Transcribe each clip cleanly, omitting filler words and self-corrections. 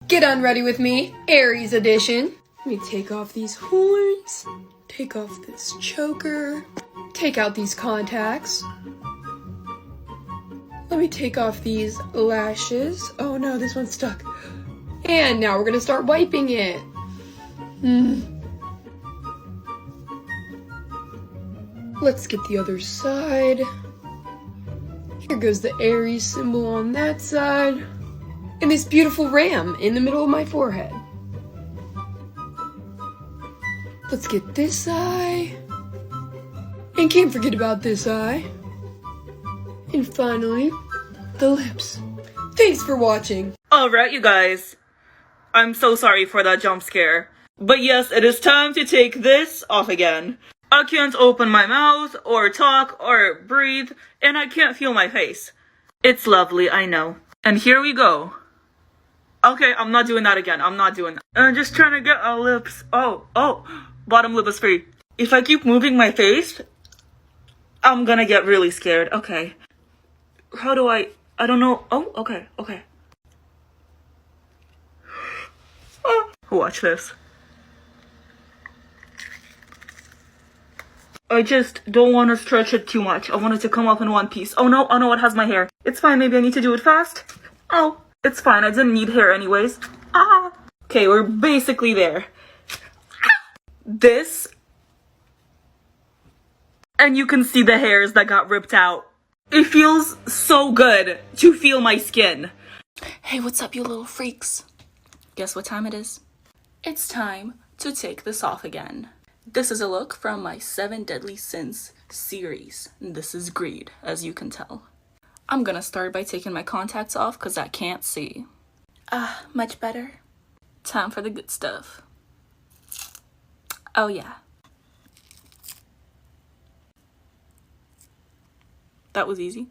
Get unready with me, Aries edition. Let me take off these horns, take off this choker, take out these contacts. Let me take off these lashes. Oh no, this one's stuck. And now we're gonna start wiping it. Let's get the other side. Here goes the Aries symbol on that side. And this beautiful ram in the middle of my forehead. Let's get this eye. And can't forget about this eye. And finally, the lips. Thanks for watching. Alright, you guys. I'm so sorry for that jump scare. But yes, it is time to take this off again. I can't open my mouth, or talk, or breathe, and I can't feel my face. It's lovely, I know. And here we go. Okay, I'm not doing that again. I'm not doing that. I'm just trying to get our lips. Oh, bottom lip is free. If I keep moving my face, I'm gonna get really scared. Okay. How do I don't know. Oh, okay. Watch this. I just don't want to stretch it too much. I want it to come up in one piece. Oh no, it has my hair. It's fine, maybe I need to do it fast. Oh, it's fine, I didn't need hair anyways. Okay, we're basically there. This. And you can see the hairs that got ripped out. It feels so good to feel my skin. Hey, what's up, you little freaks? Guess what time it is? It's time to take this off again. This is a look from my 7 Deadly Sins series. This is greed, as you can tell. I'm gonna start by taking my contacts off because I can't see. Much better. Time for the good stuff. Oh yeah. That was easy.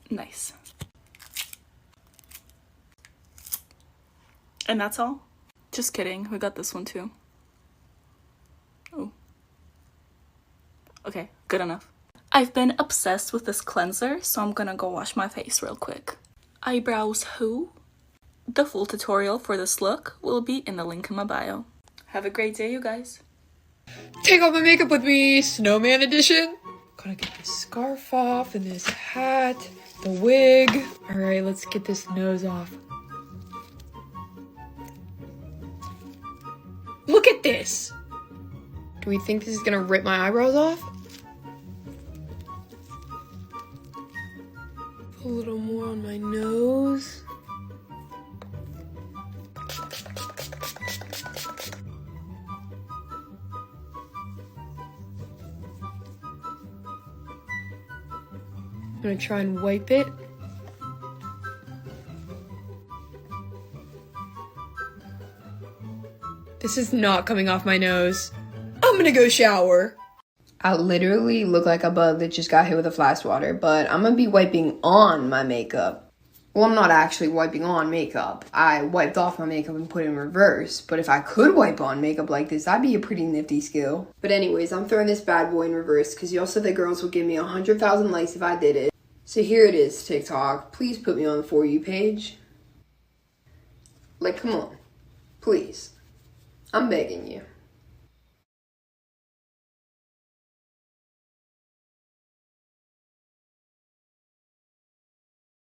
Nice. And that's all? Just kidding, we got this one too. Oh. Okay, good enough. I've been obsessed with this cleanser, so I'm gonna go wash my face real quick. Eyebrows who? The full tutorial for this look will be in the link in my bio. Have a great day, you guys. Take off my makeup with me, snowman edition. Gotta get this scarf off and this hat, the wig. All right, let's get this nose off. Look at this. Do we think this is gonna rip my eyebrows off? Put a little more on my nose. I'm gonna try and wipe it. This is not coming off my nose. I'm gonna go shower. I literally look like a bug that just got hit with a flash water, but I'm gonna be wiping on my makeup. Well, I'm not actually wiping on makeup. I wiped off my makeup and put it in reverse, but if I could wipe on makeup like this, that'd be a pretty nifty skill. But anyways, I'm throwing this bad boy in reverse because y'all said that girls would give me 100,000 likes if I did it. So here it is, TikTok. Please put me on the For You page. Like, come on. Please. I'm begging you.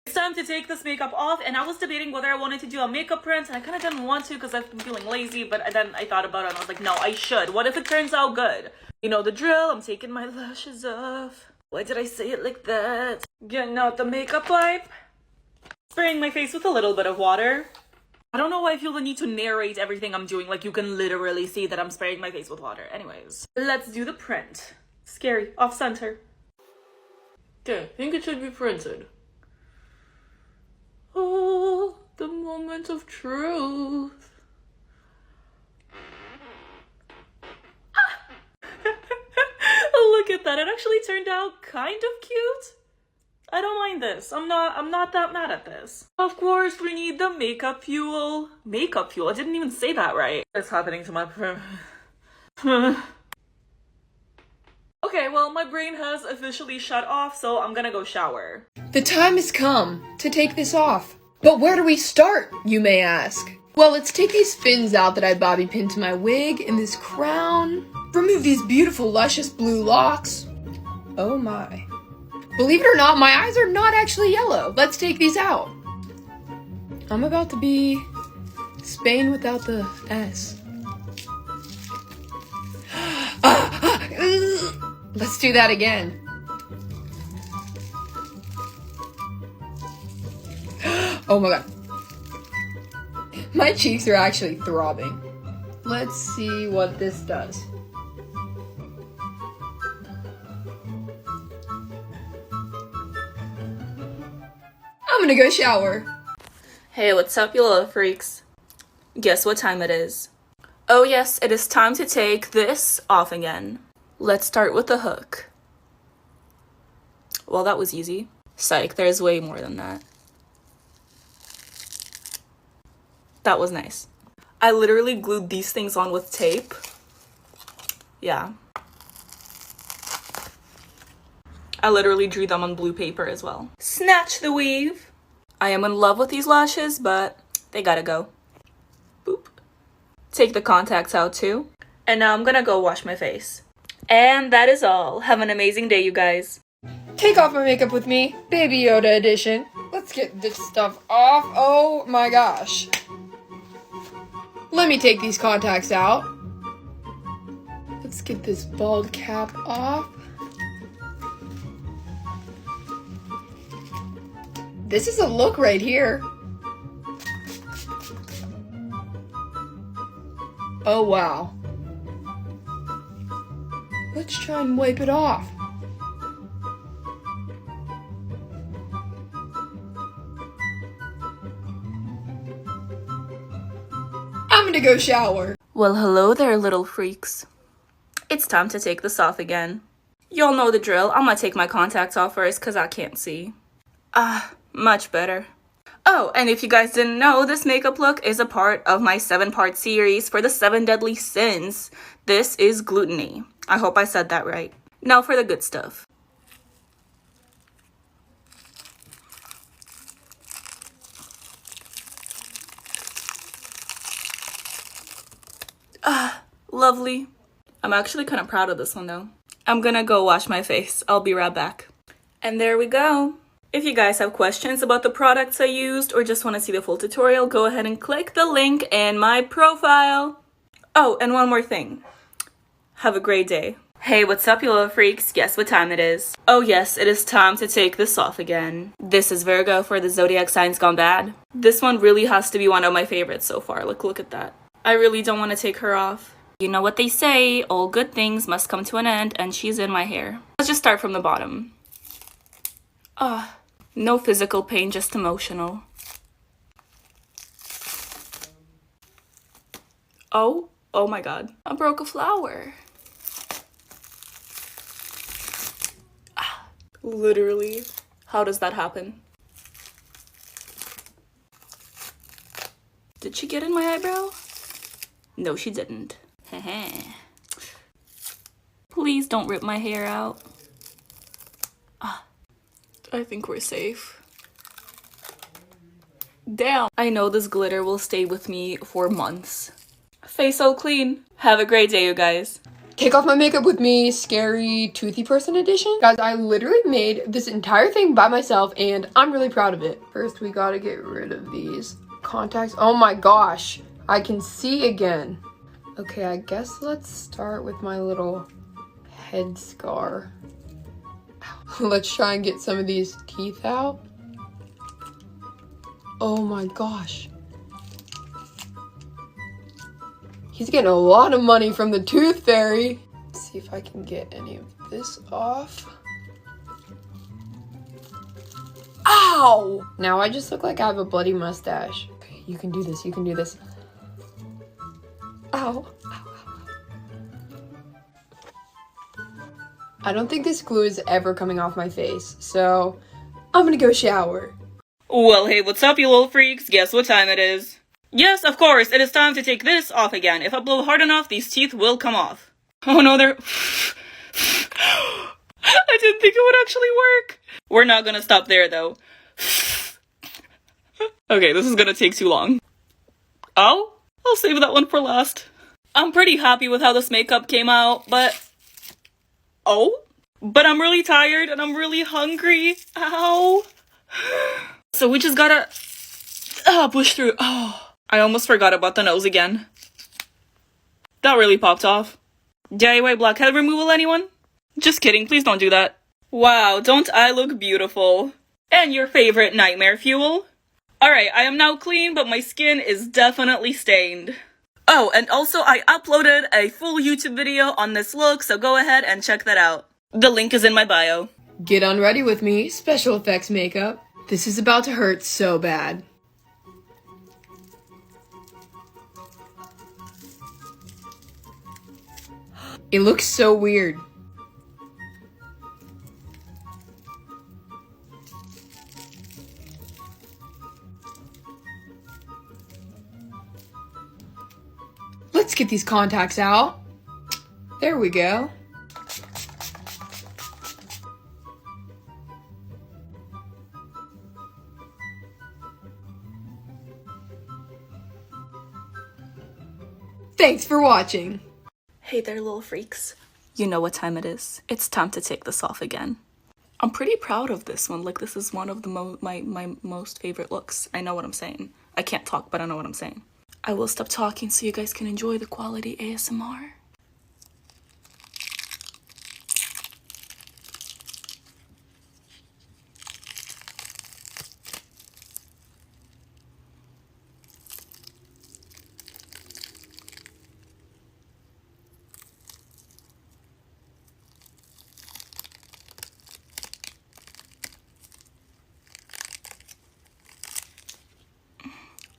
It's time to take this makeup off, and I was debating whether I wanted to do a makeup print, and I kind of didn't want to because I've been feeling lazy, but then I thought about it and I was like, no, I should. What if it turns out good? You know the drill, I'm taking my lashes off. Why did I say it like that? Getting out the makeup wipe. Spraying my face with a little bit of water. I don't know why I feel the need to narrate everything I'm doing, like you can literally see that I'm spraying my face with water. Anyways, let's do the print. Scary, off center. Okay, I think it should be printed. Oh, the moment of truth. Look at that, it actually turned out kind of cute. I don't mind this. I'm not that mad at this. Of course, we need the makeup fuel. Makeup fuel? I didn't even say that right. What's happening to my Okay, well, my brain has officially shut off, so I'm gonna go shower. The time has come to take this off. But where do we start, you may ask? Well, let's take these fins out that I bobby pinned to my wig and this crown. Remove these beautiful, luscious blue locks. Oh my. Believe it or not, my eyes are not actually yellow. Let's take these out. I'm about to be Spain without the S. Let's do that again. Oh my god. My cheeks are actually throbbing. Let's see what this does. I'm gonna go shower. Hey, what's up, you little freaks? Guess what time it is? Oh yes, it is time to take this off again. Let's start with the hook. Well, that was easy. Psych, there's way more than that. That was nice. I literally glued these things on with tape. Yeah. I literally drew them on blue paper as well. Snatch the weave. I am in love with these lashes, but they gotta go. Boop. Take the contacts out too. And now I'm gonna go wash my face. And that is all. Have an amazing day, you guys. Take off my makeup with me, Baby Yoda edition. Let's get this stuff off. Oh my gosh. Let me take these contacts out. Let's get this bald cap off. This is a look right here. Oh wow. Let's try and wipe it off. I'm gonna go shower. Well, hello there, little freaks. It's time to take this off again. Y'all know the drill. I'm gonna take my contacts off first because I can't see. Much better. Oh, and if you guys didn't know, this makeup look is a part of my 7-part series for the 7 deadly sins. This is gluttony. I hope I said that right. Now for the good stuff. Lovely. I'm actually kind of proud of this one though. I'm gonna go wash my face. I'll be right back. And there we go. If you guys have questions about the products I used or just want to see the full tutorial, go ahead and click the link in my profile. Oh, and one more thing. Have a great day. Hey, what's up, you little freaks? Guess what time it is? Oh yes, it is time to take this off again. This is Virgo for the zodiac signs gone bad. This one really has to be one of my favorites so far. Like, look at that. I really don't want to take her off. You know what they say, all good things must come to an end, and she's in my hair. Let's just start from the bottom. No physical pain, just emotional. Oh my god. I broke a flower. Literally. How does that happen? Did she get in my eyebrow? No, she didn't. Please don't rip my hair out. I think we're safe. Damn. I know this glitter will stay with me for months. Face so clean. Have a great day, you guys. Take off my makeup with me, scary toothy person edition. Guys, I literally made this entire thing by myself and I'm really proud of it. First, we gotta get rid of these contacts. Oh my gosh, I can see again. Okay, I guess let's start with my little head scar. Let's try and get some of these teeth out. Oh my gosh. He's getting a lot of money from the tooth fairy. Let's see if I can get any of this off. Ow! Now I just look like I have a bloody mustache. Okay, you can do this, you can do this. Ow. I don't think this glue is ever coming off my face, so I'm gonna go shower. Well, hey, what's up, you little freaks? Guess what time it is? Yes, of course, it is time to take this off again. If I blow hard enough, these teeth will come off. Oh no, they're I didn't think it would actually work. We're not gonna stop there though. Okay, this is gonna take too long. Oh, I'll save that one for last. I'm pretty happy with how this makeup came out, but I'm really tired and I'm really hungry. Ow. So we just gotta push through. Oh, I almost forgot about the nose again. That really popped off. DIY blackhead removal, anyone? Just kidding, please don't do that. Wow, don't I look beautiful? And your favorite nightmare fuel? Alright, I am now clean, but my skin is definitely stained. Oh, and also I uploaded a full YouTube video on this look, so go ahead and check that out. The link is in my bio. Get unready with me, special effects makeup. This is about to hurt so bad. It looks so weird. Let's get these contacts out. There we go. Thanks for watching. Hey there, little freaks. You know what time it is. It's time to take this off again. I'm pretty proud of this one. Like, this is one of the my most favorite looks. I know what I'm saying. I can't talk, but I know what I'm saying. I will stop talking so you guys can enjoy the quality ASMR.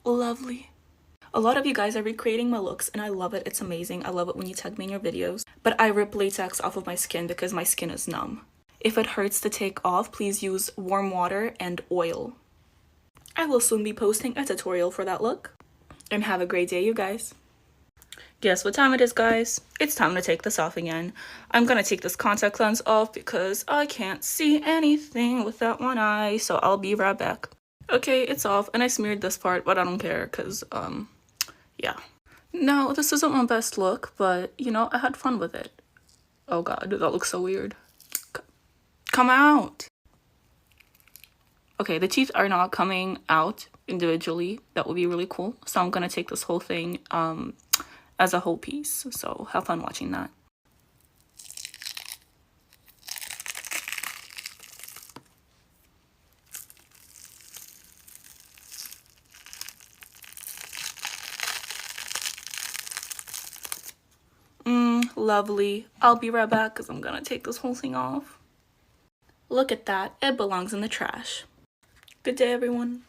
Lovely. A lot of you guys are recreating my looks and I love it. It's amazing. I love it when you tag me in your videos. But I rip latex off of my skin because my skin is numb. If it hurts to take off, please use warm water and oil. I will soon be posting a tutorial for that look. And have a great day, you guys. Guess what time it is, guys? It's time to take this off again. I'm gonna take this contact lens off because I can't see anything with that one eye. So I'll be right back. Okay, it's off, and I smeared this part, but I don't care, because, yeah. No, this isn't my best look, but, you know, I had fun with it. Oh god, that looks so weird. Come out! Okay, the teeth are not coming out individually. That would be really cool. So I'm gonna take this whole thing, as a whole piece. So have fun watching that. Lovely. I'll be right back because I'm gonna take this whole thing off. Look at that. It belongs in the trash. Good day, everyone.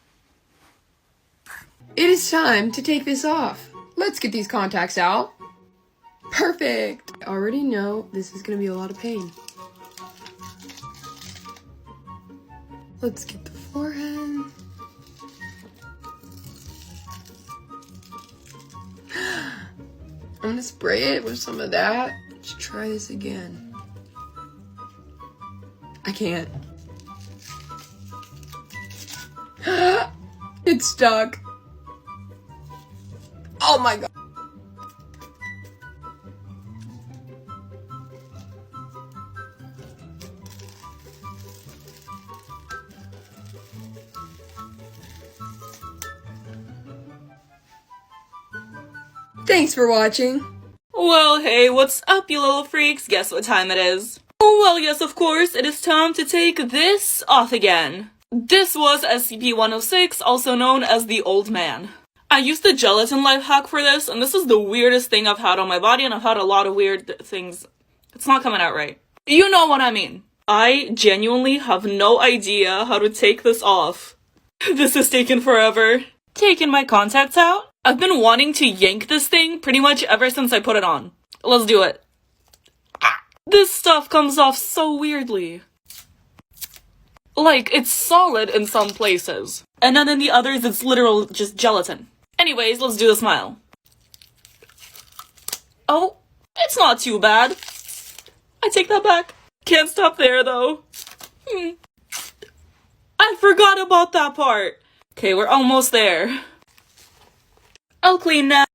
It is time to take this off. Let's get these contacts out. Perfect. I already know this is gonna be a lot of pain. Let's get the forehead. I'm gonna spray it with some of that. Let's try this again. I can't. It's stuck. Oh my god. Thanks for watching. Well, hey, what's up, you little freaks? Guess what time it is? Oh, well, yes, of course, it is time to take this off again. This was SCP-106, also known as the Old Man. I used the gelatin life hack for this, and this is the weirdest thing I've had on my body, and I've had a lot of weird things. It's not coming out right. You know what I mean. I genuinely have no idea how to take this off. This has taken forever. Taking my contacts out? I've been wanting to yank this thing pretty much ever since I put it on. Let's do it. This stuff comes off so weirdly. Like, it's solid in some places. And then in the others, it's literal just gelatin. Anyways, let's do the smile. Oh, it's not too bad. I take that back. Can't stop there though. I forgot about that part. Okay, we're almost there. I'll clean now.